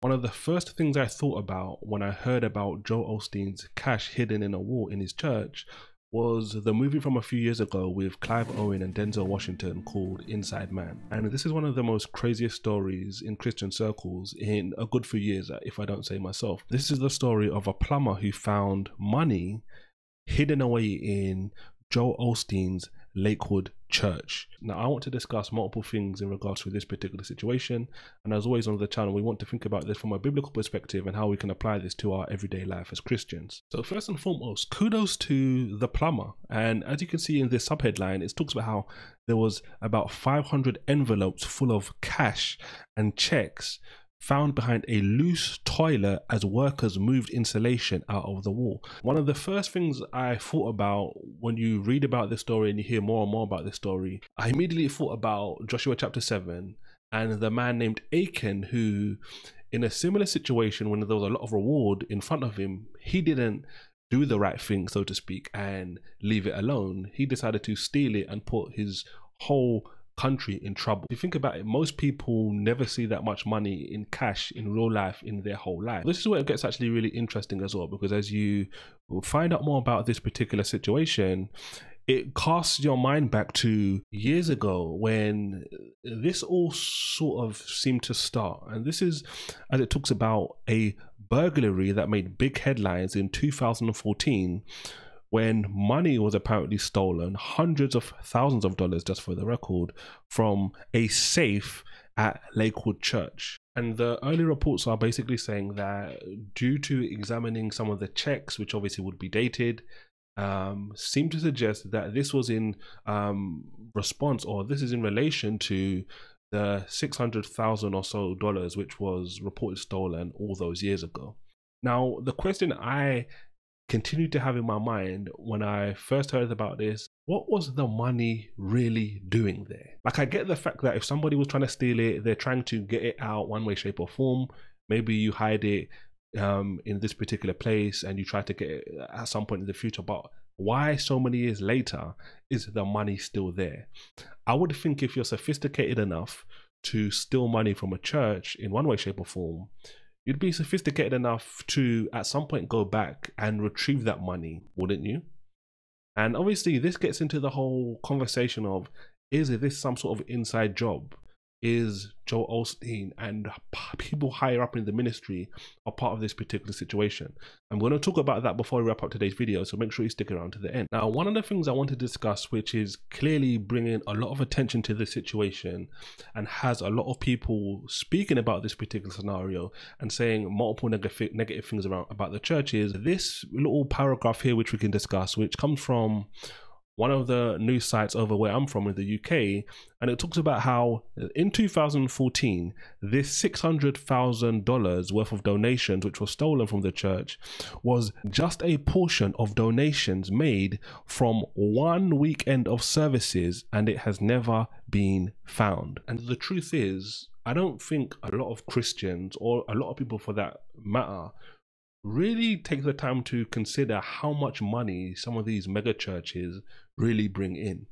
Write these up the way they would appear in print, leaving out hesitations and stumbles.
One of the first things I thought about when I heard about Joel Osteen's cash hidden in a wall in his church was the movie from a few years ago with Clive Owen and Denzel Washington called Inside Man. And this is one of the most craziest stories in Christian circles in a good few years, if I don't say myself. This is the story of a plumber who found money hidden away in Joel Osteen's Lakewood church. Now, I want to discuss multiple things in regards to this particular situation, and as always on the channel, we want to think about this from a biblical perspective and how we can apply this to our everyday life as Christians. So first and foremost, kudos to the plumber. And as you can see in this subheadline, it talks about how there was about 500 envelopes full of cash and checks found behind a loose toilet as workers moved insulation out of the wall. One of the first things I thought about when you read about this story and you hear more and more about this story, I immediately thought about Joshua chapter 7 and the man named Achan, who in a similar situation when there was a lot of reward in front of him, he didn't do the right thing, so to speak, and leave it alone. He decided to steal it and put his whole country in trouble. If you think about it, most people never see that much money in cash in real life in their whole life. This is where it gets actually really interesting as well, because as you find out more about this particular situation, it casts your mind back to years ago when this all sort of seemed to start. And this is as it talks about a burglary that made big headlines in 2014 when money was apparently stolen, hundreds of thousands of dollars, just for the record, from a safe at Lakewood Church. And the early reports are basically saying that due to examining some of the checks, which obviously would be dated, seem to suggest that this was in response, or this is in relation to the $600,000 or so dollars, which was reported stolen all those years ago. Now, the question I continued to have in my mind when I first heard about this, what was the money really doing there? Like, I get the fact that if somebody was trying to steal it, they're trying to get it out one way, shape or form. Maybe you hide it in this particular place and you try to get it at some point in the future, but why so many years later is the money still there? I would think if you're sophisticated enough to steal money from a church in one way, shape or form, you'd be sophisticated enough to at some point go back and retrieve that money, wouldn't you? And obviously this gets into the whole conversation of, is this some sort of inside job? Is Joel Osteen and people higher up in the ministry are part of this particular situation? I'm going to talk about that before we wrap up today's video, so make sure you stick around to the end. Now, one of the things I want to discuss, which is clearly bringing a lot of attention to this situation and has a lot of people speaking about this particular scenario and saying multiple negative things about the church, is this little paragraph here, which we can discuss, which comes from one of the news sites over where I'm from in the UK, and it talks about how in 2014 this $600,000 worth of donations which were stolen from the church was just a portion of donations made from one weekend of services, and it has never been found. And the truth is, I don't think a lot of Christians, or a lot of people for that matter, really take the time to consider how much money some of these mega churches really bring in.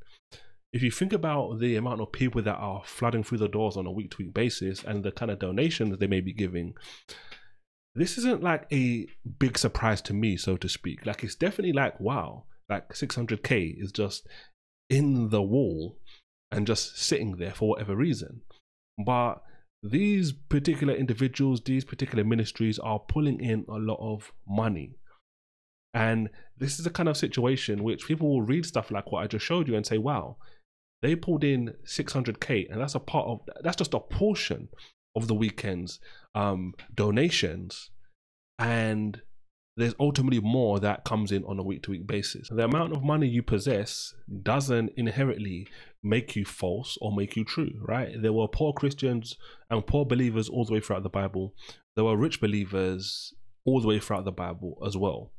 If you think about the amount of people that are flooding through the doors on a week-to-week basis and the kind of donations they may be giving, this isn't like a big surprise to me, so to speak. Like, it's definitely like, wow, like 600k is just in the wall and just sitting there for whatever reason. But these particular individuals, these particular ministries are pulling in a lot of money. And this is the kind of situation which people will read stuff like what I just showed you and say, wow, they pulled in 600k, and that's a part of, that's just a portion of the weekend's donations. And there's ultimately more that comes in on a week-to-week basis. The amount of money you possess doesn't inherently make you false or make you true, right? There were poor Christians and poor believers all the way throughout the Bible. There were rich believers all the way throughout the Bible as well.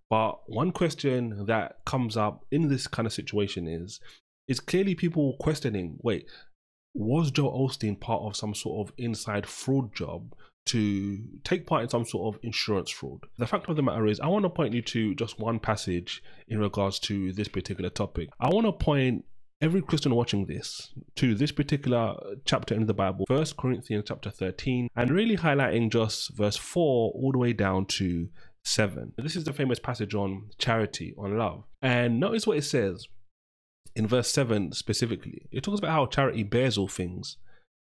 But one question that comes up in this kind of situation is clearly people questioning, wait, was Joel Osteen part of some sort of inside fraud job to take part in some sort of insurance fraud? The fact of the matter is, I want to point you to just one passage in regards to this particular topic. I want to point every Christian watching this to this particular chapter in the Bible, 1 Corinthians chapter 13, and really highlighting just verse 4 all the way down to 7. This is the famous passage on charity, on love. And notice what it says in verse 7 specifically. It talks about how charity bears all things,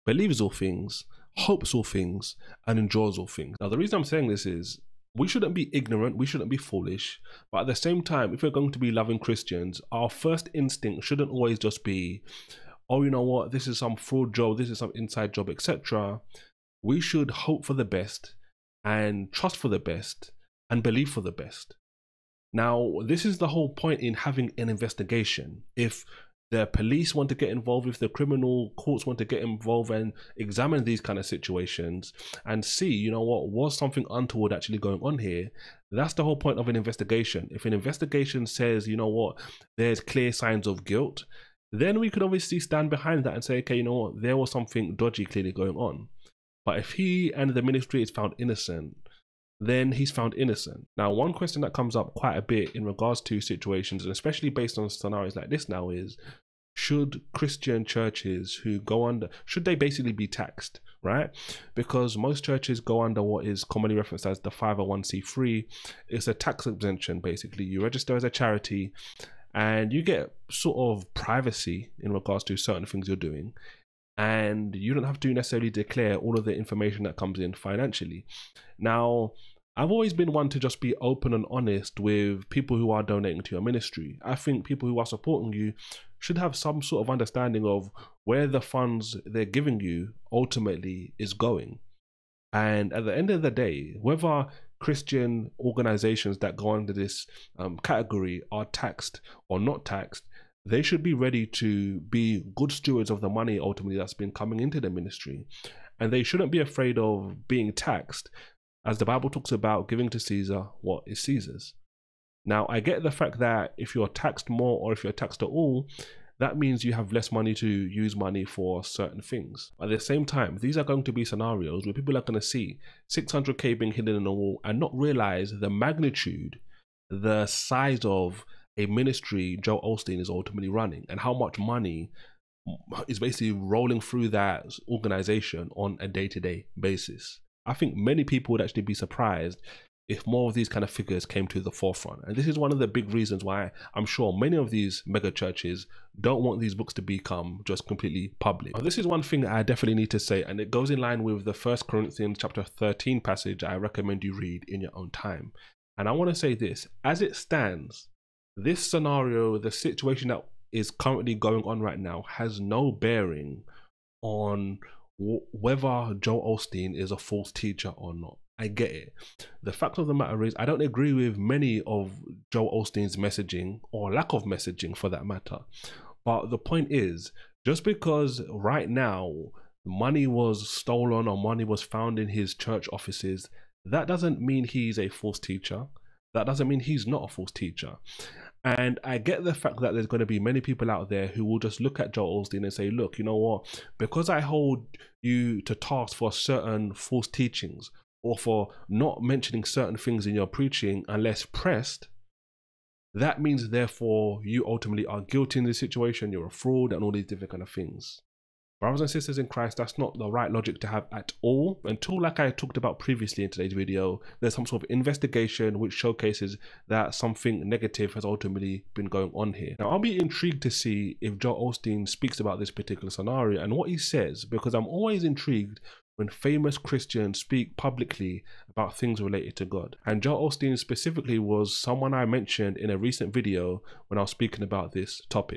believes all things, hopes all things, and endures all things. Now, the reason I'm saying this is we shouldn't be ignorant, we shouldn't be foolish, but at the same time, if we're going to be loving Christians, our first instinct shouldn't always just be, oh, you know what, this is some fraud job, this is some inside job, etc. We should hope for the best and trust for the best and believe for the best. Now, this is the whole point in having an investigation. If the police want to get involved, if the criminal courts want to get involved and examine these kind of situations and see, you know what, was something untoward actually going on here? That's the whole point of an investigation. If an investigation says, you know what, there's clear signs of guilt, then we could obviously stand behind that and say, okay, you know what, there was something dodgy clearly going on. But if he and the ministry is found innocent, then he's found innocent. Now, one question that comes up quite a bit in regards to situations, and especially based on scenarios like this now, is should Christian churches who go under, should they basically be taxed, right? Because most churches go under what is commonly referenced as the 501c3. It's a tax exemption, basically. You register as a charity and you get sort of privacy in regards to certain things you're doing. And you don't have to necessarily declare all of the information that comes in financially. Now, I've always been one to just be open and honest with people who are donating to your ministry. I think people who are supporting you should have some sort of understanding of where the funds they're giving you ultimately is going. And at the end of the day, whether Christian organizations that go under this category are taxed or not taxed, they should be ready to be good stewards of the money ultimately that's been coming into the ministry. And they shouldn't be afraid of being taxed, as the Bible talks about giving to Caesar what is Caesar's. Now, I get the fact that if you're taxed more or if you're taxed at all, that means you have less money to use money for certain things. At the same time, these are going to be scenarios where people are going to see 600k being hidden in a wall and not realize the magnitude, the size of a ministry Joel Osteen is ultimately running and how much money is basically rolling through that organization on a day-to-day basis. I think many people would actually be surprised if more of these kind of figures came to the forefront. And this is one of the big reasons why I'm sure many of these mega churches don't want these books to become just completely public. Now, this is one thing that I definitely need to say, and it goes in line with the 1 Corinthians chapter 13 passage I recommend you read in your own time. And I want to say this, as it stands, this scenario, the situation that is currently going on right now, has no bearing on whether Joel Osteen is a false teacher or not. I get it. The fact of the matter is, I don't agree with many of Joel Osteen's messaging, or lack of messaging for that matter. But the point is, just because right now money was stolen or money was found in his church offices, that doesn't mean he's a false teacher. That doesn't mean he's not a false teacher. And I get the fact that there's going to be many people out there who will just look at Joel Osteen and say, look, you know what, because I hold you to task for certain false teachings or for not mentioning certain things in your preaching unless pressed, that means therefore you ultimately are guilty in this situation, you're a fraud and all these different kind of things. Brothers and sisters in Christ, that's not the right logic to have at all, until, like I talked about previously in today's video, there's some sort of investigation which showcases that something negative has ultimately been going on here. Now, I'll be intrigued to see if Joel Osteen speaks about this particular scenario and what he says, because I'm always intrigued when famous Christians speak publicly about things related to God. And Joel Osteen specifically was someone I mentioned in a recent video when I was speaking about this topic.